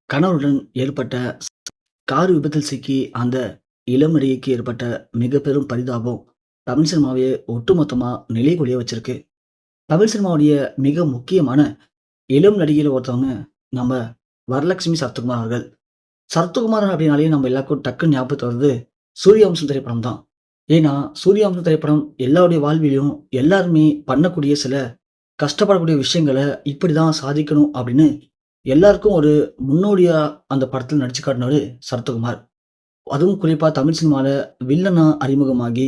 கணவருடன் ஏற்பட்ட கார் விபத்தில் சிக்கி அந்த இளம் நடிகைக்கு ஏற்பட்ட மிக பெரும் பரிதாபம் தமிழ் சினிமாவையே ஒட்டுமொத்தமா நிலைகுலைய வச்சிருக்கு. தமிழ் சினிமாவுடைய மிக முக்கியமான இளம் நடிகையில ஒருத்தவங்க நம்ம வரலட்சுமி சரத்குமார் அவர்கள். சரத்குமார் அப்படின்னாலே நம்ம எல்லாருக்கும் டக்குன்னு ஞாபகத்துக்கு வருது சூரியவம்சம் திரைப்படம் தான். ஏன்னா சூரியவம்சம் திரைப்படம் எல்லாருடைய வாழ்விலும் எல்லாருமே பண்ணக்கூடிய சில கஷ்டப்படக்கூடிய விஷயங்களை இப்படிதான் சாதிக்கணும் அப்படின்னு எல்லாருக்கும் ஒரு முன்னோடியா அந்த படத்துல நடிச்சு காட்டினவரு சரத்குமார். அதுவும் குறிப்பா தமிழ் சினிமால வில்லனா அறிமுகமாகி,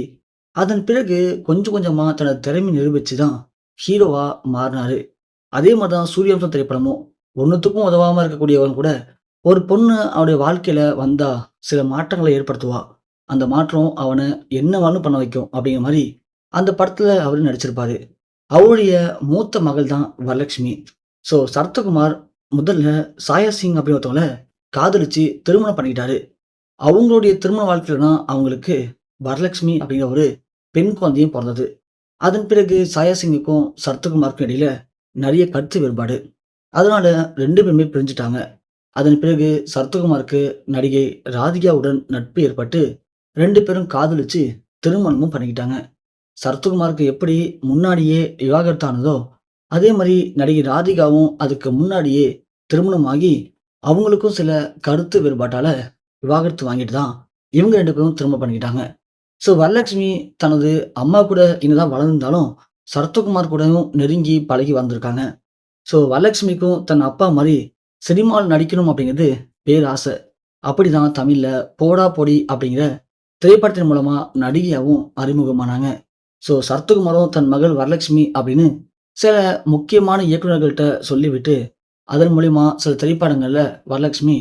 அதன் பிறகு கொஞ்சம் கொஞ்சமா தனது திறமை நிரூபிச்சு தான் ஹீரோவா மாறினாரு. அதே மாரி தான் சூரியவம்சம் திரைப்படமும். ஒண்ணுத்துக்கும் உதவாம இருக்கக்கூடியவன் கூட, ஒரு பொண்ணு அவருடைய வாழ்க்கையில வந்தா சில மாற்றங்கள ஏற்படுத்துவா. அந்த மாற்றம் அவன என்ன வேணாலும் பண்ண வைக்கும் அப்படிங்கிற மாரி அந்த படத்துல அவரு நடிச்சிருப்பாரு. அவருடைய மூத்த மகள் தான் வரலட்சுமி. சரத்குமார் முதல்ல சாயா சிங் அப்படி ஒருத்தவங்கள காதலிச்சு திருமணம் பண்ணிக்கிட்டாரு. அவங்களுடைய திருமண வாழ்க்கையில தான் அவங்களுக்கு வரலட்சுமி அப்படிங்கிற ஒரு பெண் குழந்தையும் பொறந்தது. அதன் பிறகு சாயா சிங்குக்கும் சரத்குமாருக்கும் இடையில நெறைய கருத்து வேறுபாடு. அதனால 2 பேருமே பிரிஞ்சுட்டாங்க. அதன் பிறகு சரத்குமாருக்கு நடிகை ராதிகாவுடன் நட்பு ஏற்பட்டு 2 பேரும் காதலிச்சு திருமணமும் பண்ணிக்கிட்டாங்க. சரத்குமாருக்கு எப்படி முன்னாடியே விவாகரத்து ஆனதோ, அதே மாரி நடிகை ராதிகாவும் அதுக்கு முன்னாடியே திருமணமாகி, அவங்களுக்கும் சில கருத்து வேறுபாட்டால விவாகரத்து வாங்கிட்டு தான் இவங்க 2 பேரும் திருமணம் பண்ணிக்கிட்டாங்க. வரலட்சுமி தனது அம்மா கூட என்னதான் வளர்ந்திருந்தாலும், சரத்குமார் கூடயும் நெருங்கி பழகி வந்திருக்காங்க. வரலட்சுமிக்கும் தன் அப்பா மாரி சினிமால நடிக்கணும் அப்படிங்கிறது பேராசை. அப்படிதான் தமிழ்ல "போடா போடி" அப்படிங்கிற திரைப்படத்தின் மூலமா நடிகையாவும் அறிமுகமானாங்க. சரத்குமாரும் தன் மகள் வரலட்சுமி அப்படின்னு சில முக்கியமான இயக்குனர்கள்ட்ட சொல்லிவிட்டு, அதன் மூலியமா சில திரைப்படங்கள்ல வரலட்சுமி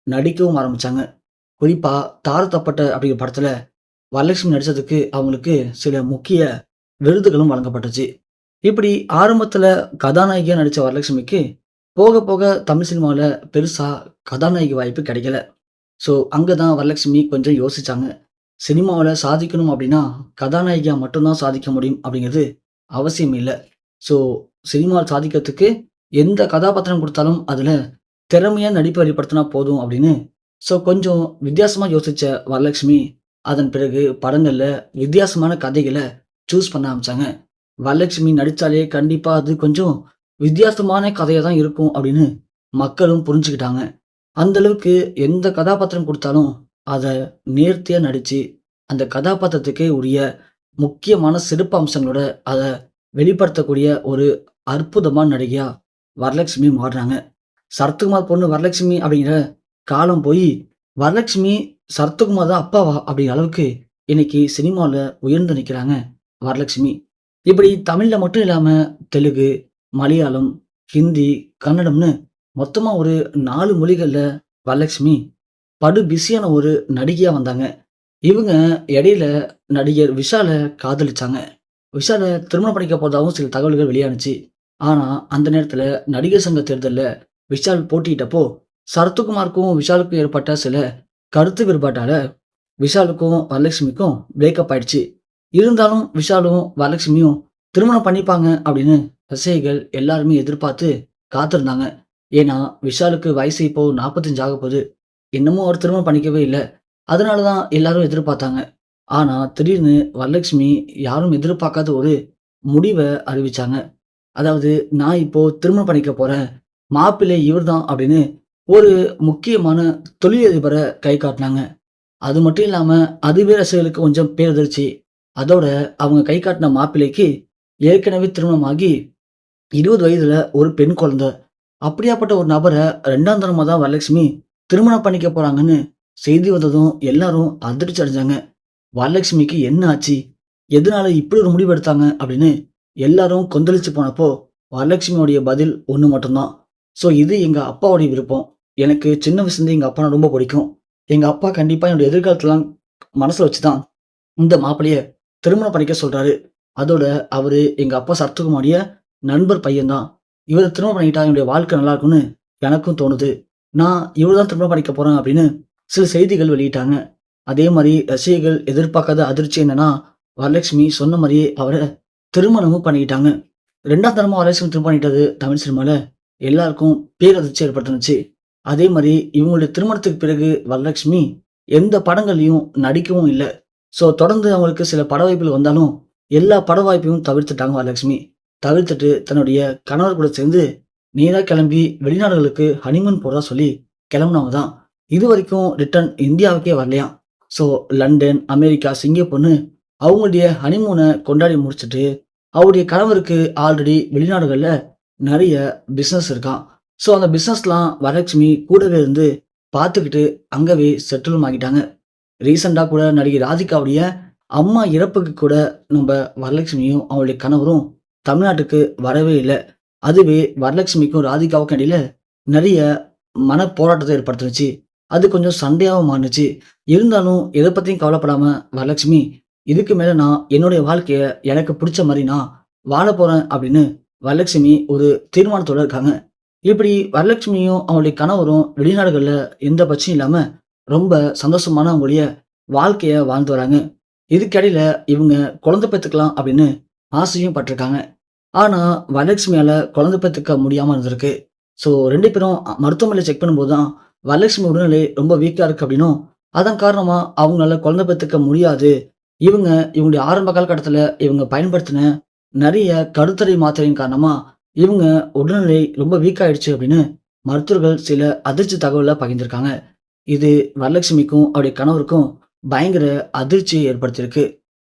நடிக்கவும் ஆரம்பிச்சாங்க. குறிப்பா "தாரத்தப்பட்ட" அப்படிங்கிற படத்துல வரலட்சுமி நடிச்சதுக்கு அவங்களுக்கு சில முக்கிய விருதுகளும் வழங்கப்பட்டுச்சு. இப்படி ஆரம்பத்துல கதாநாயகியா நடிச்ச வரலட்சுமிக்கு, போக போக தமிழ் சினிமால பெருசா கதாநாயகி வாய்ப்பு கிடைக்கல. அங்க தான் வரலட்சுமி கொஞ்சம் யோசிச்சாங்க. சினிமாவுல சாதிக்கணும் அப்படின்னா, கதாநாயகியா மட்டும் தான் சாதிக்க முடியும் அப்படிங்கிறது அவசியம் இல்ல. ஸோ சினிமால சாதிக்கிறதுக்கு எந்த கதாபாத்திரம் குடுத்தாலும், அதுல திறமையா நடிப்பு வெளிப்படுத்தினா போதும் அப்படின்னு, கொஞ்சம் வித்தியாசமா யோசிச்ச வரலட்சுமி, அதன் பிறகு படங்கள்ல வித்தியாசமான கதைகள சூஸ் பண்ண ஆரம்பிச்சாங்க. வரலட்சுமி நடிச்சாலே கண்டிப்பா அது கொஞ்சம் வித்தியாசமான கதையா தான் இருக்கும் அப்படின்னு மக்களும் புரிஞ்சுக்கிட்டாங்க. அந்த அளவுக்கு எந்த கதாபாத்திரம் குடுத்தாலும், அத நேர்த்தியா நடிச்சு, அந்த கதாபாத்திரத்துக்கே உரிய முக்கியமான சிறப்பு அம்சங்களோட அத வெளிப்படுத்தக்கூடிய ஒரு அற்புதமான நடிகையா வரலட்சுமி மாறுனாங்க. சரத்குமார் பொண்ணு வரலட்சுமி அப்படிங்கிற காலம் போயி, வரலட்சுமி சரத்குமார் தான் அப்பாவா அப்படிங்கிற அளவுக்கு இன்னைக்கு சினிமால உயர்ந்து நிக்கிறாங்க வரலட்சுமி. இப்படி தமிழ்ல மட்டும் இல்லாம தெலுங்கு, மலையாளம், ஹிந்தி, கன்னடம்னு மொத்தமா ஒரு 4 மொழிகள்ல வரலட்சுமி படு பிஸியான ஒரு நடிகையா வந்தாங்க. இவங்க இடையில நடிகர் விஷால காதலிச்சாங்க. விஷால திருமணம் பண்ணிக்க போறதாவும் சில தகவல்கள் வெளியானுச்சு. ஆனா, அந்த நேரத்துல நடிகர் சங்க தேர்தல்ல விஷால் போட்டியிட்டப்போ, சரத்குமாருக்கும் விஷாலுக்கும் ஏற்பட்ட சில கருத்து வேறுபாட்டால, விஷாலுக்கும் வரலட்சுமிக்கும் பிரேக்கப் ஆயிடுச்சு. இருந்தாலும் விஷாலும், வரலட்சுமியும் திருமணம் பண்ணிப்பாங்க அப்படின்னு ரசிகைகள் எல்லாருமே எதிர்பார்த்து காத்திருந்தாங்க. ஏன்னா, விஷாலுக்கு வயசு இப்போ 45 ஆகப்போது. இன்னமும் அவர் திருமணம் பண்ணிக்கவே இல்ல. அதனால தான் எல்லாரும் எதிர்பார்த்தாங்க. ஆனா, திடீர்னு வரலட்சுமி யாரும் எதிர்பார்க்காத ஒரு முடிவ அறிவிச்சாங்க. அதாவது, "நான் இப்போ திருமணம் பண்ணிக்க போறேன். மாப்பிள்ளை இவர்தான்" அப்படின்னு ஒரு முக்கியமான தொழிலதிபர கை காட்டுனாங்க. அது மட்டும் இல்லாம, அதுவே ரசிகர்களுக்கு கொஞ்சம் பேரதிர்ச்சி. அதோட அவங்க கை காட்டுன மாப்பிள்ளைக்கு ஏற்கனவே திருமணமாகி 20 வயதுல ஒரு பெண் குழந்தை. அப்படியாப்பட்ட ஒரு நபர 2ஆம் தரமா தான் வரலட்சுமி திருமணம் பண்ணிக்க போறாங்கன்னு செய்தி வந்ததும் எல்லாரும் அதிர்ச்சி அடைஞ்சாங்க. வரலட்சுமிக்கு என்ன ஆச்சு? எதனால இப்படி ஒரு முடிவு எடுத்தாங்க? அப்படின்னு எல்லாரும் கொந்தளிச்சு போனப்போ, வரலட்சுமியோடைய பதில் ஒண்ணு மட்டும் தான். இது எங்க அப்பாவுடைய விருப்பம். எனக்கு சின்ன வயசுலேருந்து எங்க அப்பானா ரொம்ப பிடிக்கும். எங்க அப்பா கண்டிப்பா என்னுடைய எதிர்காலத்தலாம் மனசுல வச்சு தான் இந்த மாப்பிள்ளைய திருமணம் பண்ணிக்க சொல்றாரு. அதோட அவரு எங்க அப்பா சரத்குமாருடைய நண்பர் பையன் தான். இவர திருமணம் பண்ணிக்கிட்டா என்னுடைய வாழ்க்கை நல்லா இருக்கும்னு எனக்கும் தோணுது. நான் இவர தான் திருமணம் பண்ணிக்க போறேன் அப்படின்னு சில செய்திகள் வெளியிட்டாங்க. அதே மாரி ரசிகர்கள் எதிர்பார்க்காத அதிர்ச்சி என்னன்னா, வரலட்சுமி சொன்ன மாரியே அவர திருமணமும் பண்ணிக்கிட்டாங்க. 2ஆம் தரமா வரலட்சுமி திருமணம் பண்ணிட்டது தமிழ் சினிமால எல்லாருக்கும் பேரதிர்ச்சி ஏற்பட்டுருந்துச்சு. அதே மாரி இவங்களுடைய திருமணத்துக்கு பிறகு வரலட்சுமி எந்த படங்கள்லயும் நடிக்கவும் இல்ல. ஸோ தொடர்ந்து அவங்களுக்கு சில பட வாய்ப்புகள் வந்தாலும், எல்லா பட வாய்ப்பையும் தவிர்த்துட்டாங்க வரலட்சுமி. தவிர்த்துட்டு தன்னுடைய கணவர் கூட சேர்ந்து நேரா கிளம்பி வெளிநாடுகளுக்கு ஹனிமூன் போறதா சொல்லி கிளம்புனவங்க தான். இதுவரைக்கும் ரிட்டர்ன் இந்தியாவுக்கே வரலையாம். ஸோ லண்டன், அமெரிக்கா, சிங்கப்பூர்ன்னு அவங்களுடைய ஹனிமூன கொண்டாடி முடிச்சுட்டு, அவருடைய கணவருக்கு ஆல்ரெடி வெளிநாடுகள்ல நெறைய பிசினஸ் இருக்காம். ஸோ அந்த பிசினஸ்லாம் வரலட்சுமி கூடவே இருந்து பார்த்துக்கிட்டு அங்கவே செட்டிலும் ஆகிட்டாங்க. ரீசென்ட்டா கூட நடிகை ராதிகாவுடைய அம்மா இறப்புக்கு கூட நம்ப வரலட்சுமியும், அவங்களுடைய கணவரும் தமிழ்நாட்டுக்கு வரவே இல்ல. அதுவே வரலட்சுமிக்கும் ராதிகாவுக்கும் இடையில நெறைய மனப்போராட்டத்த ஏற்படுத்துனுச்சு. அது கொஞ்சம் சண்டையாவும் மாறுனுச்சு. இருந்தாலும் எத பத்தியும் கவலைப்படாம வரலட்சுமி, "இதுக்கு மேல நான் என்னுடைய வாழ்க்கைய எனக்கு புடிச்ச மாரி நான் வாழப்போறேன்" அப்படின்னு வரலட்சுமி ஒரு தீர்மானத்தோட இருக்காங்க. இப்படி வரலட்சுமியும், அவங்களுடைய கணவரும் வெளிநாடுகள்ல எந்த பிரச்சனையும் இல்லாம ரொம்ப சந்தோஷமான அவங்களுடைய வாழ்க்கைய வாழ்ந்து வராங்க. இதுக்கிடையில இவங்க குழந்தை பெத்துக்கலாம் அப்படின்னு ஆசையும் பட்டுருக்காங்க. ஆனா, வரலட்சுமியால குழந்தை பெத்துக்க முடியாம இருந்திருக்கு. ஸோ 2 பேரும் மருத்துவமனையில செக் பண்ணும்போது தான், வரலட்சுமி உடல்நிலை ரொம்ப வீக்கா இருக்கு அப்படின்னும், அதன் காரணமா அவங்களால குழந்தை பெத்துக்க முடியாது. இவங்களுடைய ஆரம்ப காலகட்டத்தில இவங்க பயன்படுத்தின நெறைய கருத்தடை மாத்திரையின் காரணமா, இவங்க உடல்நிலை ரொம்ப வீக் ஆயிடுச்சு அப்படின்னு மருத்துவர்கள் சில அதிர்ச்சி தகவல பகிர்ந்திருக்காங்க. இது வரலட்சுமிக்கும், அவருடைய கணவருக்கும் பயங்கர அதிர்ச்சியை ஏற்படுத்தியிருக்கு.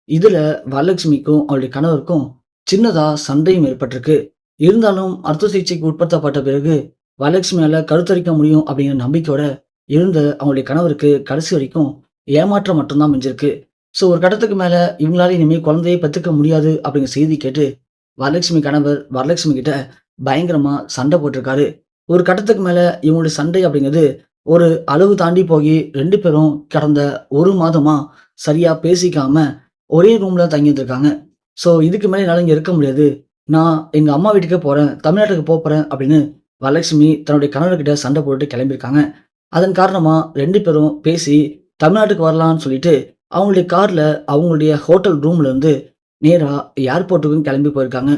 இதுல வரலட்சுமிக்கும், அவருடைய கணவருக்கும் சின்னதா சண்டையும் ஏற்பட்டிருக்கு. இருந்தாலும் மருத்துவ சிகிச்சைக்கு உட்படுத்தப்பட்ட பிறகு, வரலட்சுமியால கருத்தரிக்க முடியும் அப்படிங்கிற நம்பிக்கையோட இருந்த அவங்களுடைய கணவருக்கு கடைசி வரைக்கும் ஏமாற்றம் மட்டும் தான் மிஞ்சிருக்கு. ஸோ ஒரு கட்டத்துக்கு மேல இவங்களால இனிமே குழந்தையே பெத்துக்க முடியாது அப்படிங்கிற செய்தி கேட்டு, வரலட்சுமி கணவர் வரலட்சுமி கிட்ட பயங்கரமா சண்டை போட்டிருக்காரு. ஒரு கட்டத்துக்கு மேல இவங்களுடைய சண்டை அப்படிங்கிறது ஒரு அளவு தாண்டி போயி 2 பேரும் கடந்த 1 மாதமா சரியா பேசிக்காம ஒரே ரூம்ல தங்கிட்டு இருக்காங்க. ஸோ இதுக்கு மேல என்னால இங்க இருக்க முடியாது. நான் எங்க அம்மா வீட்டுக்கே போறேன். தமிழ்நாட்டுக்கு போப்போறேன் அப்படின்னு வரலட்சுமி தன்னுடைய கணவர்கிட்ட சண்டை போட்டுட்டு கிளம்பியிருக்காங்க. அதன் காரணமா 2 பேரும் பேசி தமிழ்நாட்டுக்கு வரலான்னு சொல்லிட்டு, அவங்களுடைய கார்ல அவங்களுடைய ஹோட்டல் ரூம்ல இருந்து நேரா ஏர்போர்ட்டுக்கும் கிளம்பி போயிருக்காங்க.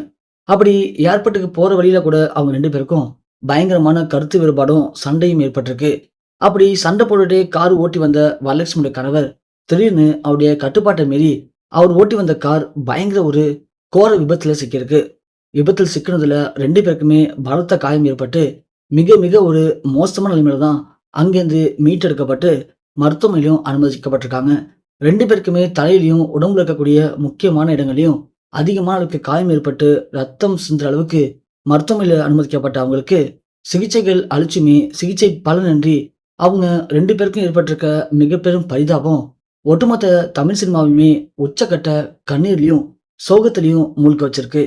அப்படி ஏர்போர்ட்டுக்கு போற வழியில கூட அவங்க 2 பேருக்கும் பயங்கரமான கருத்து வேறுபாடும், சண்டையும் ஏற்பட்டிருக்கு. அப்படி சண்டை போட்டுட்டே கார் ஓட்டி வந்த வரலட்சுமியோட கணவர், திடீர்னு அவருடைய கட்டுப்பாட்ட மீறி அவர் ஓட்டி வந்த கார் பயங்கர ஒரு கோர விபத்துல சிக்கியிருக்கு. விபத்தில் சிக்கினதுல 2 பேருக்குமே பலத்த காயம் ஏற்பட்டு, மிக மிக ஒரு மோசமான நிலைமையில தான் அங்கேருந்து மீட்டெடுக்கப்பட்டு மருத்துவமனையிலும் அனுமதிக்கப்பட்டிருக்காங்க. 2 பேருக்குமே தலையிலயும், உடம்புல இருக்கக்கூடிய முக்கியமான இடங்கள்லயும் அதிகமான அளவுக்கு காயம் ஏற்பட்டு, ரத்தம் சிந்துற அளவுக்கு மருத்துவமனையில அனுமதிக்கப்பட்ட அவங்களுக்கு, சிகிச்சைகள் அளிச்சுமே சிகிச்சை பலனின்றி அவங்க 2 பேருக்கும் ஏற்பட்டிருக்க மிக பெரும் பரிதாபம், ஒட்டுமொத்த தமிழ் சினிமாவையுமே உச்சக்கட்ட கண்ணீர்லயும், சோகத்திலயும் மூழ்க வச்சிருக்கு.